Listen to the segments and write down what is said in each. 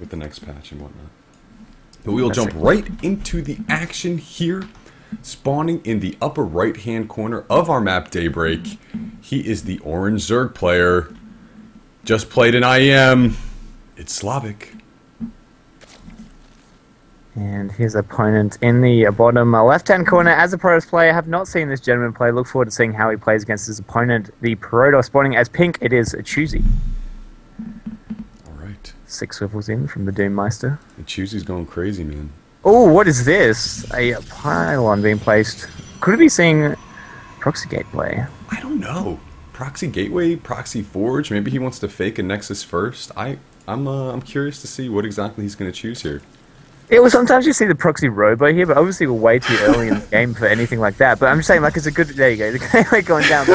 with the next patch and whatnot. But we will jump right into the action here. Spawning in the upper right-hand corner of our map, Daybreak. He is the orange Zerg player. Just played an IEM. It's Slavik. And his opponent in the bottom left-hand corner. As a Protoss player, I have not seen this gentleman play. Look forward to seeing how he plays against his opponent. The Protoss spawning as pink, it is Choosy. Alright. 6 swivels in from the Doommeister. And Choosy's going crazy, man. Oh, what is this? A pylon being placed. Could it be seeing Proxy Gateway? I don't know. Proxy Gateway, Proxy Forge. Maybe he wants to fake a Nexus first. I'm curious to see what exactly he's going to choose here. Yeah, well, sometimes you see the Proxy Robo here, but obviously we're way too early in the game for anything like that. But I'm just saying, like, it's a good... There you go. The Gateway going down.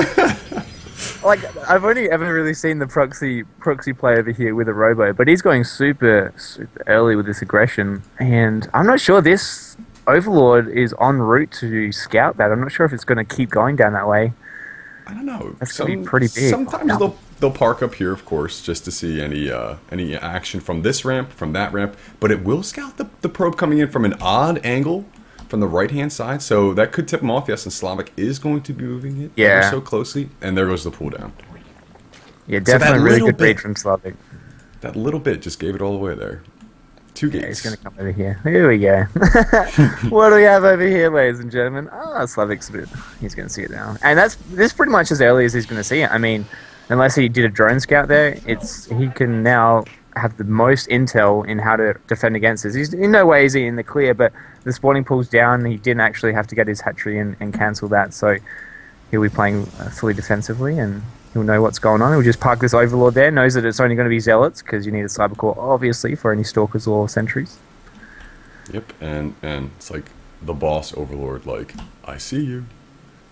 Like, I've only ever really seen the proxy play over here with a Robo, but he's going super early with this aggression, and I'm not sure this Overlord is en route to scout that. I'm not sure if it's going to keep going down that way. I don't know. That's going to be pretty big. Sometimes they'll park up here, of course, just to see any action from this ramp, from that ramp, but it will scout the probe coming in from an odd angle from the right-hand side, so that could tip him off. Yes, and Slavik is going to be moving it ever so closely, and there goes the pull down. Yeah, definitely so really good read from Slavik. That little bit just gave it all away there. 2 gates. He's going to come over here. Here we go. What do we have over here, ladies and gentlemen? Ah, Slavik's a bit... He's going to see it now. And this pretty much as early as he's going to see it. I mean, unless he did a drone scout there, he can now have the most intel in how to defend against this. He's in no way is he in the clear, but the spawning pool's down. He didn't actually have to get his hatchery and cancel that, so he'll be playing fully defensively, and he'll know what's going on. He'll just park this Overlord there, knows that it's only going to be Zealots, because you need a Cyber Core, obviously, for any Stalkers or Sentries. Yep, and it's like the boss Overlord, like, I see you.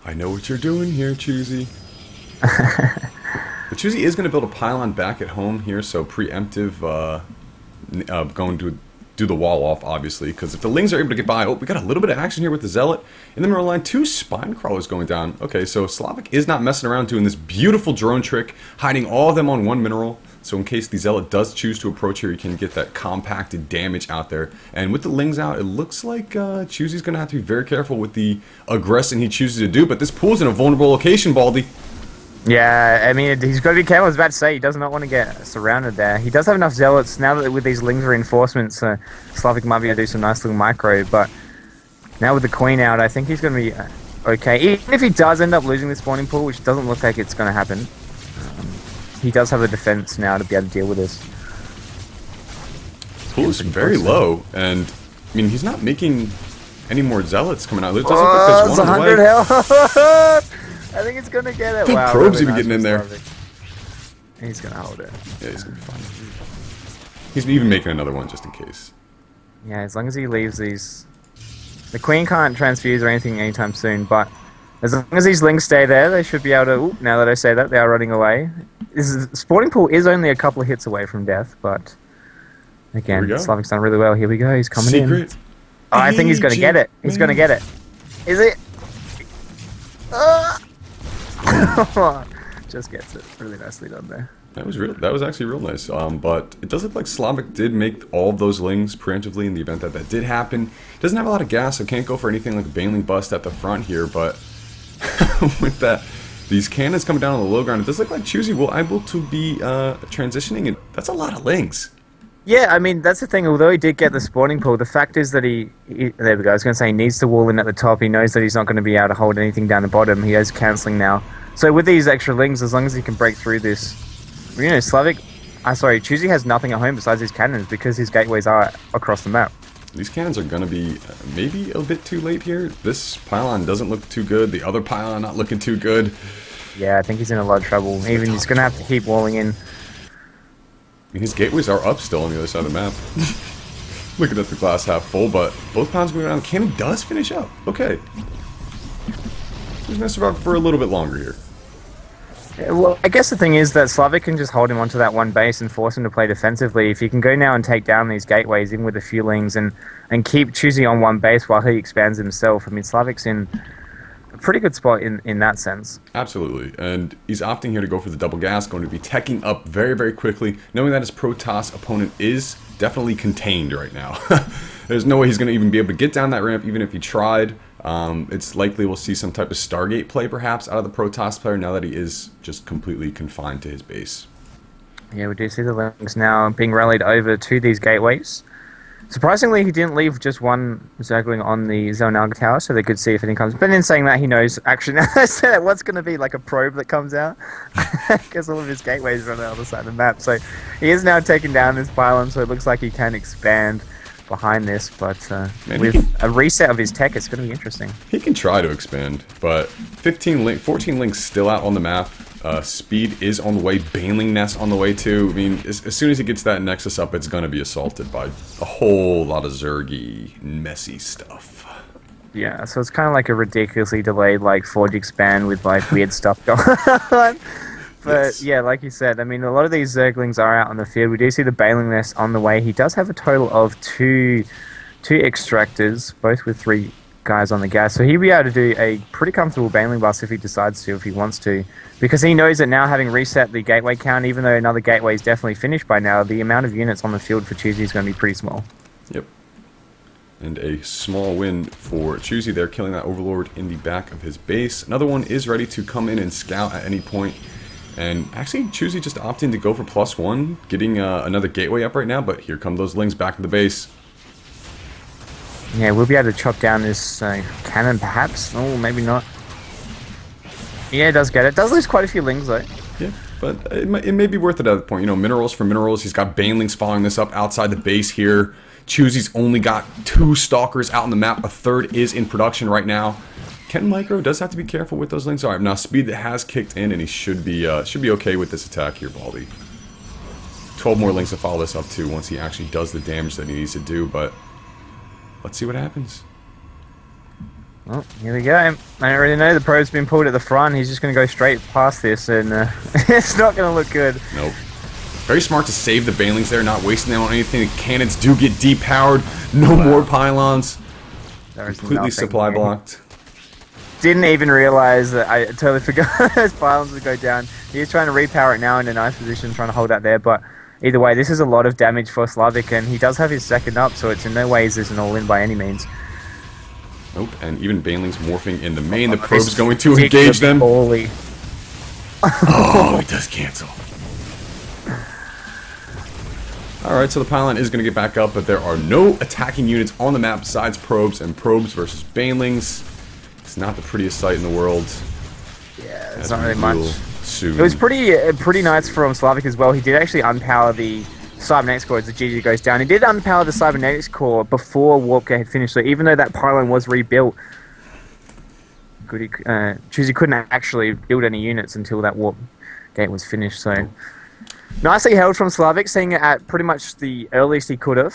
I know what you're doing here, Choosy. But Choosy is going to build a pylon back at home here, so preemptive, going to do the wall off, obviously, because if the Lings are able to get by... Oh, we got a little bit of action here with the Zealot. In the middle line, 2 Spine Crawlers going down. Okay, so Slavik is not messing around doing this beautiful drone trick, hiding all of them on 1 mineral. So in case the Zealot does choose to approach here, you can get that compacted damage out there. And with the Lings out, it looks like Choosy's going to have to be very careful with the aggression he chooses to do. But this pool's in a vulnerable location, Baldy. Yeah, I mean, he's got to be careful. I was about to say, he does not want to get surrounded there. He does have enough Zealots now that with these Lings reinforcements, Slavik might be able to do some nice little micro, but now with the Queen out, I think he's going to be okay. Even if he does end up losing the spawning pool, which doesn't look like it's going to happen, he does have the defense now to be able to deal with this. Pool is very low, and I mean, he's not making any more Zealots coming out. It doesn't look like there's one 100 health. I think it's gonna get it. The wow, probe's really even getting in there. He's gonna hold it. Yeah, he's gonna be fine. He's even making another one just in case. Yeah, as long as he leaves these... The Queen can't transfuse or anything anytime soon, but as long as these Lings stay there, they should be able to... Ooh, now that I say that, they are running away. Spawning Pool is only a couple of hits away from death, but... Again, Slavik's done really well. Here we go, he's coming in. Oh, I think he's gonna get it. He's gonna get it. Is it? Just gets it. Really nicely done there. That was actually real nice. But it does look like Slavik did make all of those Lings preemptively in the event that that did happen. Doesn't have a lot of gas, so can't go for anything like a Baneling Bust at the front here, but with that, these cannons coming down on the low ground, it does look like Choosy will able to be transitioning, and that's a lot of Lings. Yeah, I mean, that's the thing. Although he did get the spawning pool, the fact is that he there we go. I was going to say he needs to wall in at the top. He knows that he's not going to be able to hold anything down the bottom. He is cancelling now. So with these extra Lings, as long as he can break through this, you know, Choosy has nothing at home besides his cannons because his gateways are across the map. These cannons are going to be maybe a bit too late here. This pylon doesn't look too good. The other pylon not looking too good. Yeah, I think he's in a lot of trouble. Even he's going to have to keep walling in. I mean, his gateways are up still on the other side of the map. Looking at the glass half full, but both pylons going down. Cannon does finish up. Okay. He's going to survive for a little bit longer here. Yeah, well, I guess the thing is that Slavik can just hold him onto that one base and force him to play defensively. If he can go now and take down these gateways in with a few Lings and keep Choosy on one base while he expands himself, I mean, Slavik's in a pretty good spot in that sense. Absolutely, and he's opting here to go for the double gas, going to be teching up very, very quickly, knowing that his Protoss opponent is definitely contained right now. There's no way he's going to even be able to get down that ramp, even if he tried. It's likely we'll see some type of Stargate play, perhaps, out of the Protoss player, now that he is just completely confined to his base. Yeah, we do see the Lynx now being rallied over to these gateways. Surprisingly, he didn't leave just one Zergling on the Zelnaga tower, so they could see if anything comes. But in saying that, he knows, actually, now what's going to be like a probe that comes out, because all of his gateways are on the other side of the map. So he is now taking down this pylon, so it looks like he can expand behind this, but with a reset of his tech, it's going to be interesting. He can try to expand, but 14 links still out on the map. Speed is on the way. Baneling Nest on the way too. I mean, as soon as he gets that Nexus up, it's going to be assaulted by a whole lot of Zergy, messy stuff. Yeah, so it's kind of like a ridiculously delayed like Forge expand with like weird stuff going on. But yes. Yeah, like you said, I mean, a lot of these Zerglings are out on the field. We do see the Baneling Nest on the way. He does have a total of two extractors, both with 3 guys on the gas. So he'll be able to do a pretty comfortable Baneling bust if he decides to, if he wants to. Because he knows that now, having reset the gateway count, even though another gateway is definitely finished by now, the amount of units on the field for Choosy is going to be pretty small. Yep. And a small win for Choosy there, killing that Overlord in the back of his base. Another one is ready to come in and scout at any point. And actually, Choosy just opting to go for +1, getting another gateway up right now, but here come those Lings back to the base. Yeah, we'll be able to chop down this cannon, perhaps. Oh, maybe not. Yeah, it does get it. It does lose quite a few Lings, though. Yeah, but it may be worth it at that point. You know, minerals for minerals. He's got Banelings following this up outside the base here. Choosy's only got 2 Stalkers out on the map. A 3rd is in production right now. Ken Micro does have to be careful with those Lings. All right, now Speed that has kicked in, and he should be okay with this attack here, Baldy. 12 more Lings to follow this up too once he actually does the damage that he needs to do, but let's see what happens. Well, here we go. I don't really know. The probe's been pulled at the front. He's just going to go straight past this, and it's not going to look good. Nope. Very smart to save the Banelings there, not wasting them on anything. The cannons do get depowered. No more pylons. Completely supply blocked. Didn't even realize that. I totally forgot those pylons would go down. He's trying to repower it now in a nice position, trying to hold out there, but either way, this is a lot of damage for Slavik, and he does have his 2nd up, so it's in no ways is an all-in by any means. Nope, and even Banelings morphing in the main. The probe's going to engage them. Oh, he does cancel. Alright, so the pylon is going to get back up, but there are no attacking units on the map besides probes, and probes versus Banelings. It's not the prettiest sight in the world. Yeah, it's not really much. Soon. It was pretty nice from Slavik as well. He did actually unpower the Cybernetics core as the GG goes down. He did unpower the Cybernetics core before Warp Gate had finished, so even though that pylon was rebuilt, Choosy couldn't actually build any units until that Warp Gate was finished, so nicely held from Slavik, seeing it at pretty much the earliest he could have.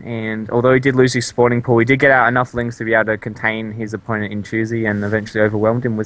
And although he did lose his spawning pool, he did get out enough Lings to be able to contain his opponent in Choosy and eventually overwhelmed him with